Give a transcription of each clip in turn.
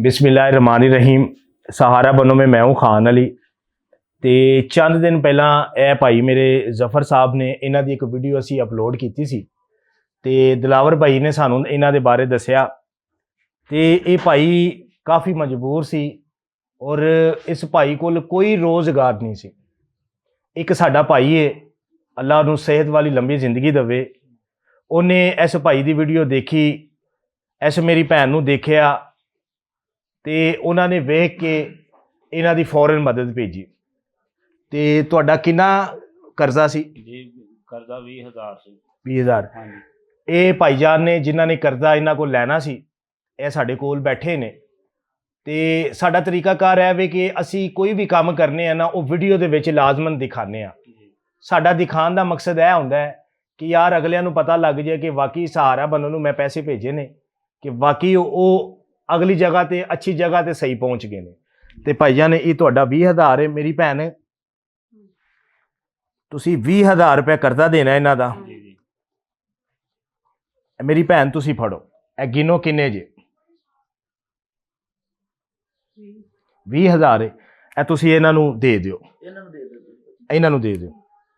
बिस्मिल्लाहिर्रहमानिर्रहीम। सहारा बनो में मैं हूँ खान अली। तो चंद दिन पहला ए भाई मेरे जफर साहब ने इन्हां दी एक वीडियो असी अपलोड की सी ते दिलावर भाई ने सानू इन्हां दे बारे दस्या। तो ये भाई काफ़ी मजबूर सी और इस भाई कोल कोई रोज़गार नहीं सी। एक साडा भाई है, अल्लाह नूं सेहत वाली लंबी जिंदगी देवे, उन्हें इस भाई की वीडियो देखी, इस मेरी भैन नूं देखिया ते उन्होंने वेख के इन्हां दी फौरन मदद भेजी। ते तुहाडा किन्ना कर्जा सी? जी कर्जा 20,000 सी। 20,000। हाँ जी। ये भाईजान ने जिन्हां ने कर्जा इन्हां को लैना सी, ये साडे कोल बैठे ने। ते साडा तरीकाकार है वे कि असी कोई भी काम करने हैं ना वो वीडियो दे विच लाजमन दिखाने आ। साडा दिखाने का मकसद यह होंदा है कि यार अगलियां नूं पता लग जाए कि वाकई सहारा बनो नूं मैं पैसे भेजे ने, कि वाकई वो अगली जगह ते अच्छी जगह ते सही पहुंच गए ने। ते भाईजान ये तुहाडा 20,000 है। मेरी भैन तुसी 20,000 रुपया कर्जा देना इन्हां दा। मेरी भैन तुसी फड़ो, ए गिनो किन्ने जे? 20,000 है। ए तुसी इन्हां नूं दे दिओ, इन्हां नूं दे दिओ।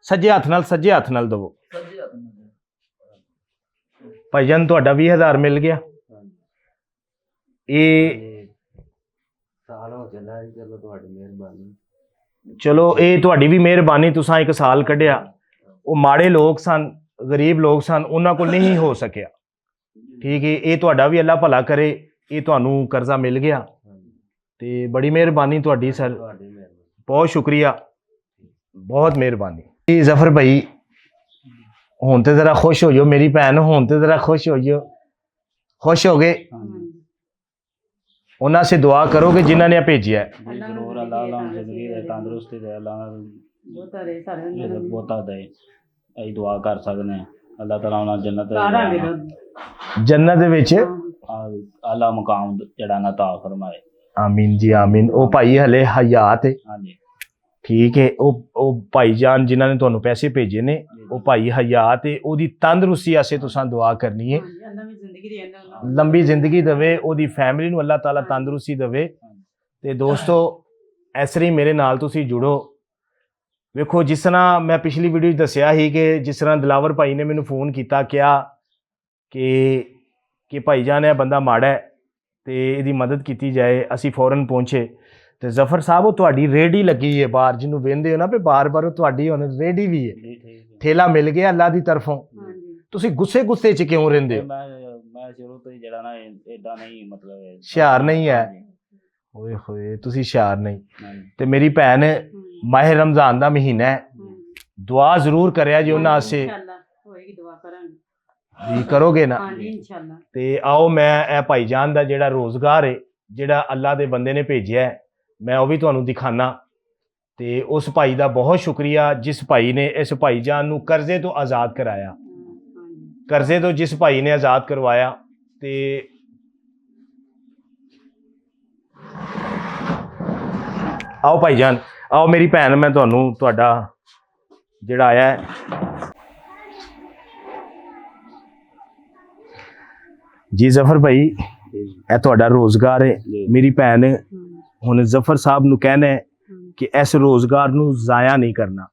सज्जे हत्थ नाल दवो। भाईजान तुहाडा 20,000 मिल गया। ये चलो ये तुहाडी भी मेहरबानी, तुसां एक साल कढ़िया। वो माड़े लोग सन, गरीब लोग सन, उन्हां कोल नहीं हो सकिया। ठीक है, ये तुहाडा भी अल्लाह भला करे, ये तुहानू कर्जा मिल गया। ते बड़ी मेहरबानी तुहाडी सर, बहुत शुक्रिया, बहुत मेहरबानी। जफर भाई हुण ते जरा खुश हो जाओ, मेरी भैन हुण ते जरा खुश हो जाओ। खुश हो गए? उन्हां से दुआ करोगे जिन्हां ने भेजिया है। जरूर अल्लाह जिंदगी दे, तंदुरुस्ती दे, अल्लाह बहुता दे। यही दुआ कर सकने अल्लाह ताला उन्हां जन्नत दे विच आला मुकाम जेड़ा ना ता फरमाए। आमीन जी आमीन। ओ भाई हले हयात है। हाँ जी। ठीक है, ओ भाईजान जिन्हां ने तुहानू पैसे भेजे ने, ओ भाई हयात है, ओदी तंदरुस्ती आस्ते तुसां दुआ करनी है। लंबी जिंदगी देवे, ओदी फैमिली नू अल्लाह ताला तंदरुस्ती देवे। ते दोस्तों इस तरह मेरे नाल तुसी जुड़ो। वेखो जिस तरह मैं पिछली वीडियो दस्या ही कि जिस तरह दिलावर भाई ने मैनू फोन किया क्या कि भाईजान है बंदा माड़ा है ते इहदी मदद की जाए, असी फौरन पहुंचे। तो जफर साहब वो तुहाडी रेडी लगी है बाहर, जिन्हों वेंदे हो ना भी बार बार तुहाडी हुण रेडी भी है, ठेला मिल गया अल्लाह दी तरफों। तुसी गुस्से गुस्से च क्यों रहिंदे हो? मैं शुरू तो ही जड़ा ना एडा नहीं, मतलब हुशियार नहीं है। ओए होए तुसी हुशियार नहीं। ते मेरी भैन माह रमजान दा महीना है, दुआ जरूर करया जी उन्हां आस्ते। जी करोगे ना? ते आओ मैं ए भाईजान दा जेड़ा रोजगार है, जेड़ा अल्लाह दे बंदे ने भेजिया है, मैं वो भी तुहानू दिखाना। ते उस भाई दा बहुत शुक्रिया जिस भाई ने इस भाईजान नू कर्जे तो आज़ाद कराया, कर्जे तो जिस भाई ने आज़ाद करवाया। ते आओ भाईजान आओ, मेरी भैन मैं तुहानू तुहाडा जेड़ा आया है जी जफर भाई, ए तुहाडा रोजगार है। मेरी भैन हुण जफर साहब नू कहना है कि इस रोजगार नू जाया नहीं करना।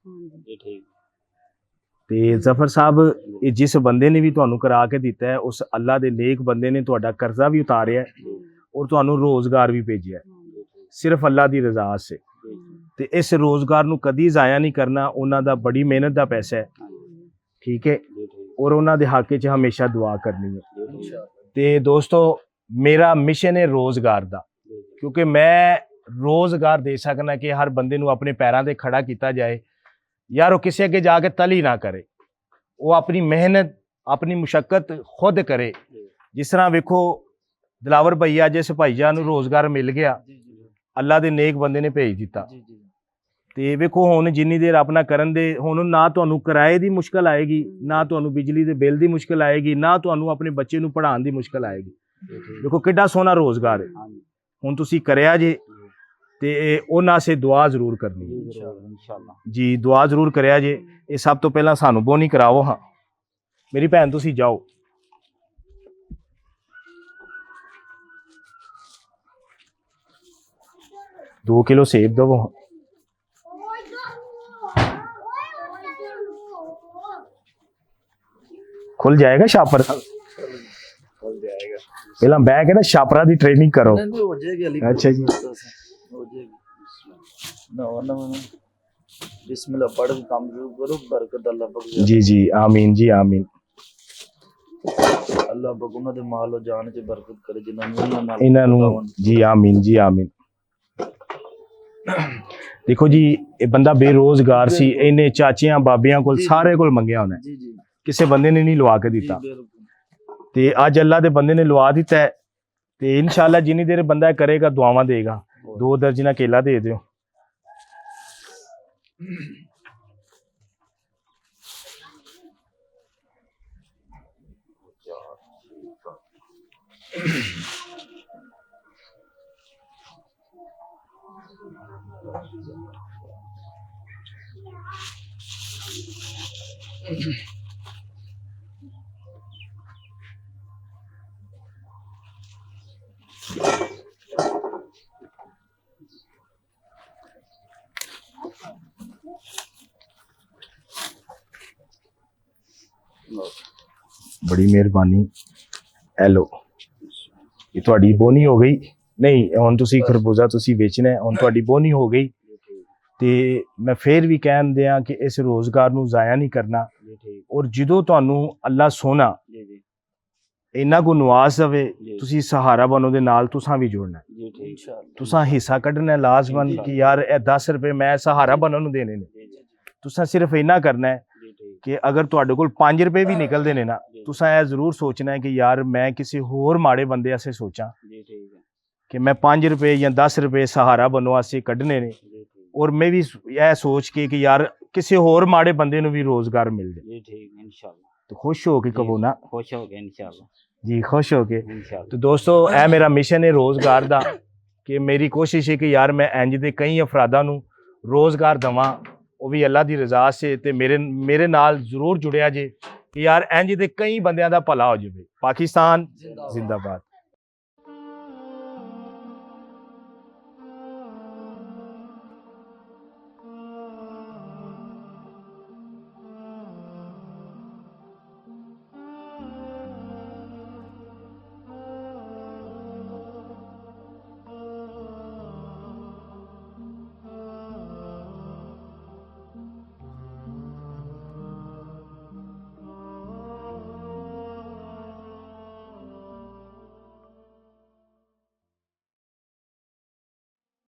ते जफर साहब ये जिस बंदे ने भी तुहानू करा के दिता है, उस अल्लाह दे नेक बंदे ने तुहाडा कर्जा भी उतारिया है और तुहानू रोजगार भी भेजिया है, सिर्फ अल्लाह दी रजा से। ते इस रोजगार नू कदी जाया नहीं करना, उन्हां दा बड़ी मेहनत दा पैसा है। ठीक है, और उन्हां दे हक च हमेशा दुआ करनी है। ते दोस्तों मेरा मिशन है रोजगार दा, क्योंकि मैं रोजगार दे सकना कि हर बंदे नू अपने पैरां ते खड़ा किया जाए। यार वो किसी अगे जाके तली ना करे, वो अपनी मेहनत अपनी मुशक्कत खुद करे। जिस तरह वेखो दिलावर भैया जिस भाईजान नू रोजगार मिल गया, अल्लाह दे नेक बंदे ने भेज दिता। ते वेखो हुण जिन्नी देर अपना करन दे, हुण ना तुहानू किराए दी मुश्किल आएगी, ना तुहानू बिजली दे बिल दी मुश्किल आएगी, ना तुहानू अपने बच्चे नू पढ़ाने दी मुश्किल आएगी। देखो किड्डा सोहना रोजगार है। हुण तुसी करया जे ते उन्हां से दुआ जरूर करनी जी, दुआ जरूर करया जे। ये सब तो पहला सानू बोनी कराओ। हाँ मेरी भैन तुसी जाओ। 2 किलो सेब दवो। खुल जाएगा शापर, पहला बैग है ना शापरा की ट्रेनिंग करो। हो जाएगी अली, अच्छा जी। हो जाएगी ना बिस्मिल्लाह पढ़ के काम शुरू करो, बरकत अल्लाह पाक जी जी आमीन जी आमीन। अल्लाह पाक उन्हां दे माल और जान च बरकत करे जिन्हां नूं उन्हां नाल इन्हां नूं जी आमीन जी आमीन। देखो जी ये बंदा बेरोजगार सी, इन्ने चाचियां बाबियां कोल सारे कोल मंगया होना, जी जी किसी बंदे ने नहीं लवा के जी दिता, बिल्कुल ते अज अल्लाह दे बंदे ने लवा दिता है। ते इंशाल्लाह जिन्नी देर बंदा करेगा दुआवां देगा। 2 दर्जन केला दे दियो। बड़ी मेहरबानी। ए लो ये ਤੁਹਾਡੀ ਬੋਨੀ ਹੋ ਗਈ। ਨਹੀਂ ਹੁਣ ਤੁਸੀਂ ਖਰਬੂਜ਼ਾ ਤੁਸੀਂ ਵੇਚਣਾ ਹੁਣ ਤੁਹਾਡੀ ਬੋਨੀ ਹੋ ਗਈ। ਤੇ ਮੈਂ ਫੇਰ ਵੀ ਕਹਿਣ ਦਿਆਂ ਕਿ ਇਸ ਰੋਜ਼ਗਾਰ ਨੂੰ ਜ਼ਾਇਆ ਨਹੀਂ ਕਰਨਾ। ਔਰ ਜਦੋਂ ਤੁਹਾਨੂੰ ਅੱਲਾ ਸੋਨਾ जी जी ਇੰਨਾ ਕੋ ਨਵਾਜ਼ ਦੇਵੇ ਜੀ। ਤੁਸੀਂ ਸਹਾਰਾ ਬਣੋ ਦੇ ਨਾਲ ਤੁਸੀਂ ਵੀ ਜੁੜਨਾ। जी ठीक इंशाअल्लाह ਤੁਸੀਂ ਹਿੱਸਾ ਕੱਢਣਾ ਲਾਜ਼ਮਨ ਕਿ ਯਾਰ ਇਹ 10 ਰੁਪਏ ਮੈਂ ਸਹਾਰਾ ਬਣਨ ਨੂੰ ਦੇਣੇ ਨੇ। जी जी ਤੁਸੀਂ ਸਿਰਫ ਇੰਨਾ ਕਰਨਾ ਹੈ जी ठीक ਕਿ ਅਗਰ ਤੁਹਾਡੇ ਕੋਲ 5 ਰੁਪਏ ਵੀ ਨਿਕਲਦੇ ਨੇ ਨਾ, ਤੁਸੀਂ ਇਹ ਜ਼ਰੂਰ ਸੋਚਣਾ ਹੈ ਕਿ ਯਾਰ ਮੈਂ ਕਿਸੇ ਹੋਰ ਮਾੜੇ ਬੰਦੇ ਵਾਸਤੇ ਸੋਚਾਂ जी ठीक है ਕਿ ਮੈਂ 5 ਰੁਪਏ ਜਾਂ 10 ਰੁਪਏ ਸਹਾਰਾ ਬਣਨ ਵਾਸਤੇ ਕੱਢਣੇ ਨੇ। जी ठीक ਔਰ ਮੈਂ ਵੀ ਇਹ ਸੋਚ ਕੇ ਕਿ ਯਾਰ ਕਿਸੇ ਹੋਰ ਮਾੜੇ ਬੰਦੇ ਨੂੰ ਵੀ ਰੋਜ਼ਗਾਰ ਮਿਲ ਜਾਏ। जी ठीक इंशाल्लाह तो खुश हो के कहो ना खुश हो गए इंशाल्लाह जी, खुश हो के। इंशाल्लाह तो दोस्तों ਇਹ ਮੇਰਾ ਮਿਸ਼ਨ ਹੈ ਰੋਜ਼ਗਾਰ ਦਾ ਕਿ ਮੇਰੀ ਕੋਸ਼ਿਸ਼ ਹੈ ਕਿ ਯਾਰ ਮੈਂ ਇੰਜ ਦੇ ਕਈ ਅਫਰਾਦਾਂ ਨੂੰ ਰੋਜ਼ਗਾਰ ਦਵਾਂ, ਉਹ ਵੀ ਅੱਲਾ ਦੀ ਰਜ਼ਾ ਸੇ। ਤੇ ਮੇਰੇ ਨਾਲ ਜ਼ਰੂਰ ਜੁੜਿਆ ਜੇ ਕਿ ਯਾਰ ਇੰਜ ਦੇ ਕਈ ਬੰਦਿਆਂ ਦਾ ਭਲਾ ਹੋ ਜਾਵੇ। ਪਾਕਿਸਤਾਨ ਜ਼ਿੰਦਾਬਾਦ।